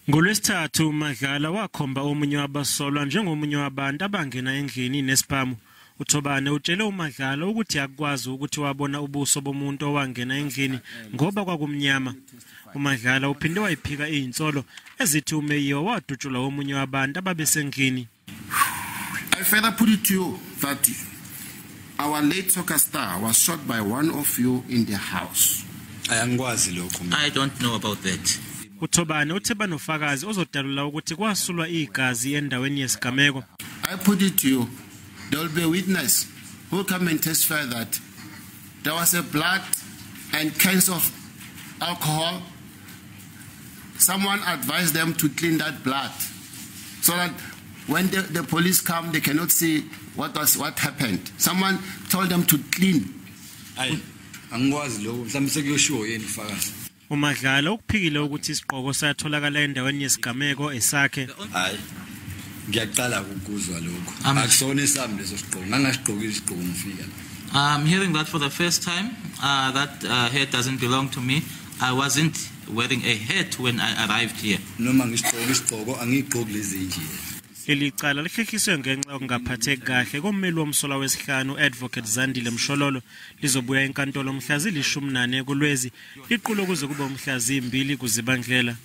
ngoLwesithathu Madlala wakhomba omunye wabasolwa njengomunye wabantu abangena endlini nesiphamu. uThobane utshele uMadlala ukuthi akwazi ukuthi wabona ubuso bomuntu owangena endlini ngoba kwakumnyama. uMadlala uphinde wayiphika izinsolo ezithi uMeyiwa wadutshulwa omunye wabantu ababesendlini. I further put it to you that our late soccer star was shot by one of you in the house. I don't know about that. uThobane utheba nofakazi ozodalula ukuthi kwasulwa igazi endaweni yesigameko. I put it to you, there will be a witness who will come and testify that there was a blood and cans of alcohol. Someone advised them to clean that blood so that when the police come, they cannot see what happened. Someone told them to clean. uMadlala ukuphikile ukuthi isiqhoko satholakala endaweni yesigameko esakhe. Ngiyaqala ukuzwa lokho. Akusona esami leso siqhoko. Ngangasiqhokile isiqhoko ngifika. I'm hearing that for the first time. That hat doesn't belong to me. I wasn't wearing a hat when I arrived here. Noma ngisiqhokile isiqhoko angigqoki lezi nje. Icala lihlehliswe ngenxa yokungaphatheki kahle kommeli womsola wesihlanu Advocate Zandile Mshololo lizobuya enkantolo mhla zilishumi nane kuLwezi liqulo kuze kube mhla 2 kuZibandlela.